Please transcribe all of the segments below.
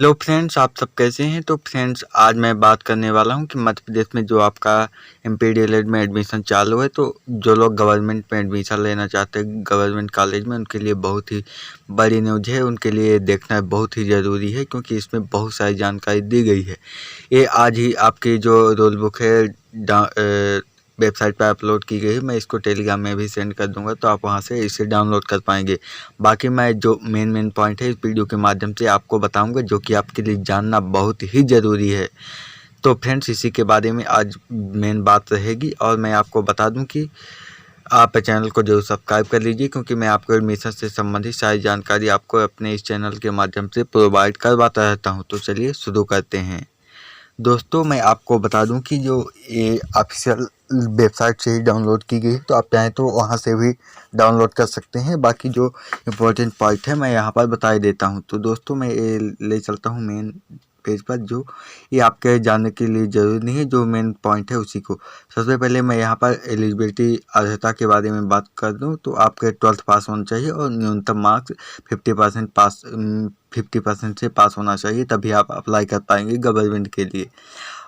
Hello friends, आप सब कैसे हैं। तो फ्रेंड्स, आज मैं बात करने वाला हूं कि मध्य प्रदेश में जो आपका एमपीडीएलएड में एडमिशन चालू है, तो जो लोग गवर्नमेंट में एडमिशन लेना चाहते हैं गवर्नमेंट कॉलेज में, उनके लिए बहुत ही बड़ी न्यूज़ है। उनके लिए देखना बहुत ही ज़रूरी है क्योंकि इसमें बहुत सारी जानकारी दी गई है। ये आज ही आपकी जो रोल बुक है वेबसाइट पर अपलोड की गई है। मैं इसको टेलीग्राम में भी सेंड कर दूंगा, तो आप वहां से इसे डाउनलोड कर पाएंगे। बाकी मैं जो मेन पॉइंट है इस वीडियो के माध्यम से आपको बताऊंगा, जो कि आपके लिए जानना बहुत ही ज़रूरी है। तो फ्रेंड्स, इसी के बारे में आज मेन बात रहेगी। और मैं आपको बता दूं कि आप चैनल को जरूर सब्सक्राइब कर लीजिए, क्योंकि मैं आपको एडमिशन से संबंधित सारी जानकारी आपको अपने इस चैनल के माध्यम से प्रोवाइड करवाता रहता हूँ। तो चलिए शुरू करते हैं। दोस्तों, मैं आपको बता दूं कि जो ये ऑफिशियल वेबसाइट से ही डाउनलोड की गई है, तो आप चाहें तो वहां से भी डाउनलोड कर सकते हैं। बाकी जो इम्पोर्टेंट पॉइंट है मैं यहाँ पर बता ही देता हूँ। तो दोस्तों, मैं ये ले चलता हूँ मेन पेज पर। जो ये आपके जानने के लिए ज़रूरी नहीं है, जो मेन पॉइंट है उसी को। सबसे पहले मैं यहाँ पर एलिजिबिलिटी अर्हता के बारे में बात कर दूँ, तो आपके 12th पास होना चाहिए और न्यूनतम मार्क्स 50% से पास होना चाहिए, तभी आप अप्लाई कर पाएंगे गवर्नमेंट के लिए।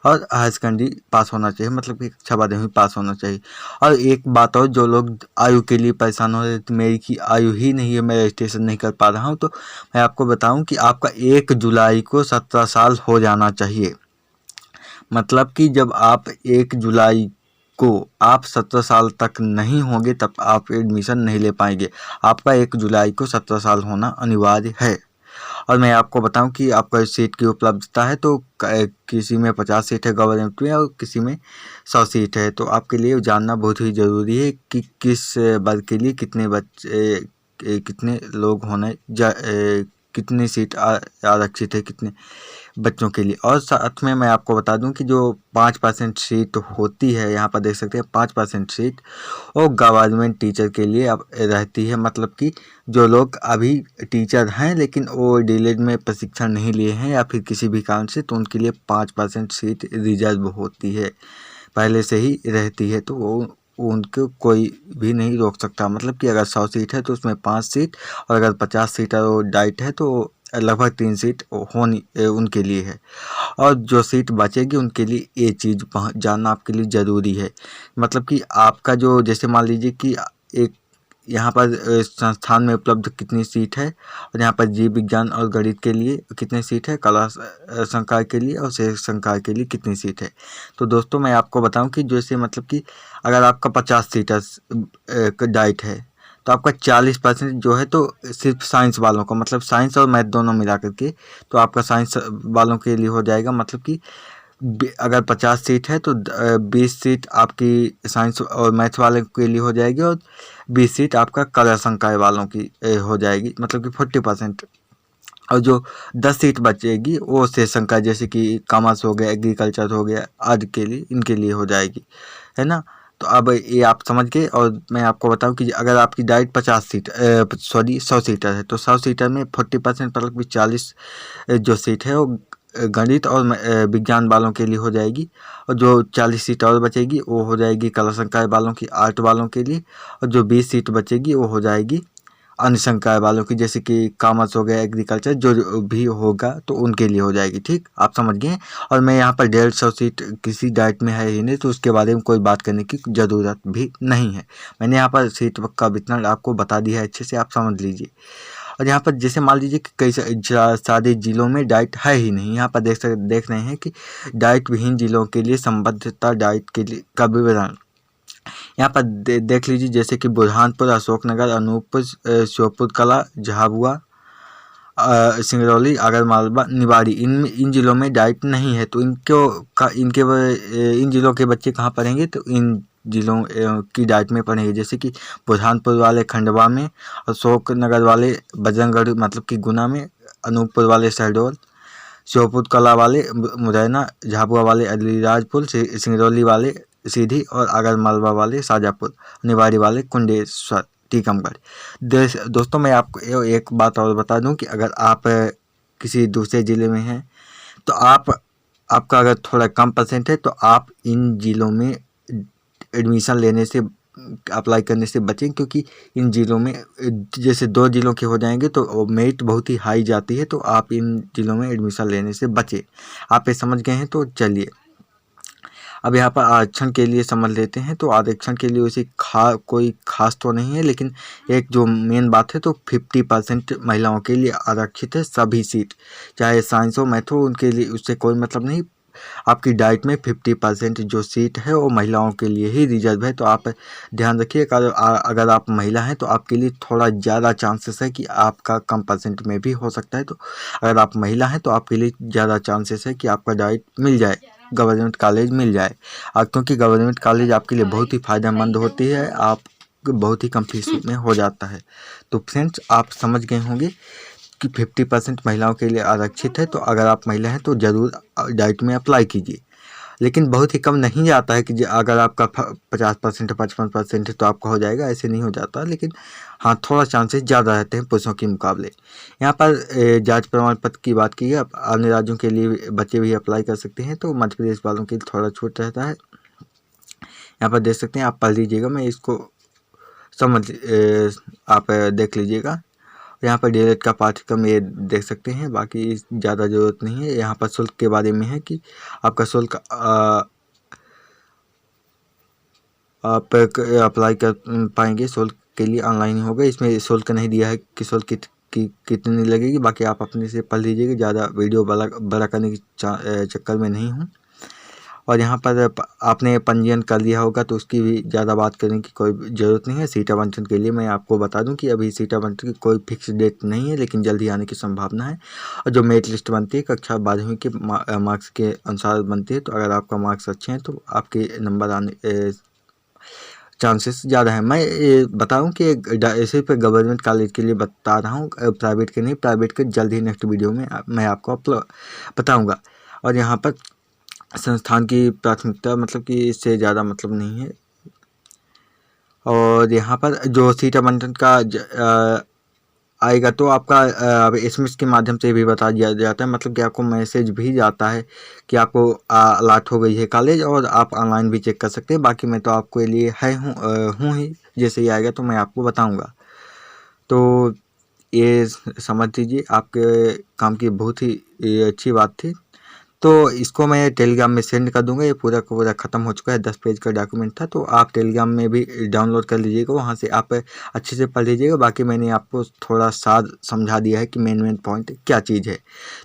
और हायर सेकेंडरी पास होना चाहिए, मतलब कि कक्षा 12वीं में पास होना चाहिए। और एक बात और, जो लोग आयु के लिए परेशान हो रहे थे, मेरी की आयु ही नहीं है, मैं रजिस्ट्रेशन नहीं कर पा रहा हूँ, तो मैं आपको बताऊं कि आपका 1 जुलाई को 17 साल हो जाना चाहिए। मतलब कि जब आप 1 जुलाई को आप 17 साल तक नहीं होंगे, तब आप एडमिशन नहीं ले पाएंगे। आपका 1 जुलाई को 17 साल होना अनिवार्य है। और मैं आपको बताऊं कि आपका सीट की उपलब्धता है, तो किसी में 50 सीट है गवर्नमेंट में और किसी में 100 सीट है। तो आपके लिए जानना बहुत ही ज़रूरी है कि किस वर्ग के लिए कितने बच्चे कितने लोग कितनी सीट आरक्षित है, कितने बच्चों के लिए। और साथ में मैं आपको बता दूं कि जो 5% सीट होती है, यहाँ पर देख सकते हैं 5% सीट वो गवर्नमेंट टीचर के लिए अब रहती है। मतलब कि जो लोग अभी टीचर हैं लेकिन वो डीएलएड में प्रशिक्षण नहीं लिए हैं या फिर किसी भी कारण से, तो उनके लिए 5% सीट रिजर्व होती है, पहले से ही रहती है। तो वो उनको कोई भी नहीं रोक सकता। मतलब कि अगर 100 सीट है तो उसमें 5 सीट, और अगर 50 सीट और डाइट है तो लगभग 3 सीट होनी उनके लिए है। और जो सीट बचेगी उनके लिए ये चीज़ जानना आपके लिए ज़रूरी है। मतलब कि आपका जो, जैसे मान लीजिए कि एक यहाँ पर संस्थान में उपलब्ध कितनी सीट है, और यहाँ पर जीव विज्ञान और गणित के लिए कितनी सीट है, कला संकाय के लिए और शेष संकाय के लिए कितनी सीट है। तो दोस्तों, मैं आपको बताऊं कि जैसे मतलब कि अगर आपका 50 सीटर डाइट है, तो आपका 40% जो है तो सिर्फ साइंस वालों का, मतलब साइंस और मैथ दोनों मिला करके, तो आपका साइंस वालों के लिए हो जाएगा। मतलब कि अगर 50 सीट है तो 20 सीट आपकी साइंस और मैथ वाले के लिए हो जाएगी, और 20 सीट आपका कला संकाय वालों की हो जाएगी, मतलब कि 40%। और जो 10 सीट बचेगी वो शेष संकाय, जैसे कि कॉमर्स हो गया, एग्रीकल्चर हो गया आदि के लिए, इनके लिए हो जाएगी, है ना। तो अब ये आप समझ गए। और मैं आपको बताऊं कि अगर आपकी डाइट 100 सीटर है, तो 100 सीटर में 40% मतलब कि 40 जो सीट है वो गणित और विज्ञान वालों के लिए हो जाएगी। और जो 40 सीट और बचेगी वो हो जाएगी कला संकाय वालों की, आर्ट वालों के लिए। और जो 20 सीट बचेगी वो हो जाएगी अन्य संकाय वालों की, जैसे कि कॉमर्स हो गया, एग्रीकल्चर जो भी होगा तो उनके लिए हो जाएगी। ठीक, आप समझ गए। और मैं यहाँ पर 150 सीट किसी डाइट में है ही नहीं, तो उसके बारे में कोई बात करने की ज़रूरत भी नहीं है। मैंने यहाँ पर सीट का वितरण आपको बता दिया है, अच्छे से आप समझ लीजिए। और यहाँ पर जैसे मान लीजिए कि कई सारे जिलों में डाइट है ही नहीं। यहाँ पर देख रहे हैं कि डाइट विहीन जिलों के लिए संबद्धता डाइट के लिए का विवरण यहाँ पर देख लीजिए, जैसे कि बुरहानपुर, अशोकनगर, अनूपपुर, श्योपुर कला, झाबुआ, सिंगरौली, आगरमालवा, निवाड़ी, इन जिलों में डाइट नहीं है। तो इन जिलों के बच्चे कहाँ पढ़ेंगे, तो इन जिलों की डाइट में पढ़ेंगे। जैसे कि बुरहानपुर वाले खंडवा में, अशोकनगर वाले बजरंगगढ़ मतलब कि गुना में, अनूपपुर वाले शहडोल, श्योपुर कला वाले मुरैना, झाबुआ वाले अलीराजपुर, सिंगरौली वाले सीधी, और आगरमालवा वाले शाजापुर, निवाड़ी वाले कुंडेश्वर टीकमगढ़। दोस्तों, मैं आपको एक बात और बता दूं कि अगर आप किसी दूसरे ज़िले में हैं, तो आपका अगर थोड़ा कम परसेंट है, तो आप इन ज़िलों में एडमिशन लेने से अप्लाई करने से बचें, क्योंकि इन ज़िलों में जैसे 2 ज़िलों के हो जाएंगे तो मेरिट बहुत ही हाई जाती है, तो आप इन ज़िलों में एडमिशन लेने से बचें। आप ये समझ गए हैं, तो चलिए अब यहाँ पर आरक्षण के लिए समझ लेते हैं। तो आरक्षण के लिए वैसे कोई खास तो नहीं है, लेकिन एक जो मेन बात है तो 50% महिलाओं के लिए आरक्षित है सभी सीट, चाहे साइंस हो मैथ हो, उनके लिए उससे कोई मतलब नहीं। आपकी डाइट में 50% जो सीट है वो महिलाओं के लिए ही रिजर्व है। तो आप ध्यान रखिए, अगर आप महिला हैं तो आपके लिए थोड़ा ज़्यादा चांसेस है कि आपका कम परसेंट में भी हो सकता है। तो अगर आप महिला हैं तो आपके लिए ज़्यादा चांसेस है कि आपका डाइट मिल जाए, गवर्नमेंट कॉलेज मिल जाए, क्योंकि गवर्नमेंट कॉलेज आपके लिए बहुत ही फ़ायदेमंद होती है, आप बहुत ही कम फीस में हो जाता है। तो फ्रेंड्स, आप समझ गए होंगे कि 50% महिलाओं के लिए आरक्षित है। तो अगर आप महिला हैं तो ज़रूर डाइट में अप्लाई कीजिए, लेकिन बहुत ही कम नहीं जाता है कि अगर आपका 50% 55% है तो आपका हो जाएगा, ऐसे नहीं हो जाता। लेकिन हाँ, थोड़ा चांसेस ज़्यादा रहते हैं पुरुषों के मुकाबले। यहाँ पर जांच प्रमाण पत्र की बात की है, अन्य राज्यों के लिए बच्चे भी अप्लाई कर सकते हैं, तो मध्य प्रदेश वालों के लिए थोड़ा छूट रहता है। यहाँ पर देख सकते हैं, आप पढ़ लीजिएगा, मैं इसको आप देख लीजिएगा। यहाँ पर डीएलएड का पाठ्यक्रम ये देख सकते हैं, बाकी ज़्यादा ज़रूरत नहीं है। यहाँ पर शुल्क के बारे में है कि आपका शुल्क आप अप्लाई कर पाएंगे शुल्क के लिए ऑनलाइन होगा। इसमें शुल्क नहीं दिया है कि शुल्क कितनी लगेगी, बाकी आप अपने से पढ़ लीजिएगा, ज़्यादा वीडियो बड़ा करने के चक्कर में नहीं हूँ। और यहाँ पर आपने पंजीयन कर लिया होगा तो उसकी भी ज़्यादा बात करने की कोई ज़रूरत नहीं है। सीट आवंटन के लिए मैं आपको बता दूं कि अभी सीट आवंटन की कोई फिक्स डेट नहीं है, लेकिन जल्दी आने की संभावना है। और जो मेरिट लिस्ट बनती है कक्षा 12वीं के मार्क्स के अनुसार बनती है, तो अगर आपका मार्क्स अच्छे हैं तो आपके नंबर आने चांसेस ज़्यादा है। मैं ये बताऊं कि सिर्फ गवर्नमेंट कॉलेज के लिए बता रहा हूँ, प्राइवेट के नहीं। प्राइवेट के जल्द ही नेक्स्ट वीडियो में मैं आपको बताऊँगा। और यहाँ पर संस्थान की प्राथमिकता मतलब कि इससे ज़्यादा मतलब नहीं है। और यहाँ पर जो सीट आवंटन का आएगा तो आपका एसएमएस के माध्यम से भी बता दिया जाता है, मतलब कि आपको मैसेज भी जाता है कि आपको अलॉट हो गई है कॉलेज, और आप ऑनलाइन भी चेक कर सकते हैं। बाकी मैं तो आपके लिए हूँ ही, जैसे ही आएगा तो मैं आपको बताऊँगा। तो ये समझ लीजिए, आपके काम की बहुत ही अच्छी बात थी। तो इसको मैं टेलीग्राम में सेंड कर दूंगा। ये पूरा का पूरा ख़त्म हो चुका है, 10 पेज का डॉक्यूमेंट था, तो आप टेलीग्राम में भी डाउनलोड कर लीजिएगा, वहाँ से आप अच्छे से पढ़ लीजिएगा। बाकी मैंने आपको थोड़ा सार समझा दिया है कि मेन पॉइंट क्या चीज़ है।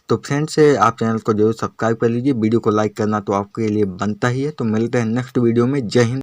तो फ्रेंड्स, आप चैनल को जरूर सब्सक्राइब कर लीजिए, वीडियो को लाइक करना तो आपके लिए बनता ही है। तो मिलते हैं नेक्स्ट वीडियो में। जय हिंद।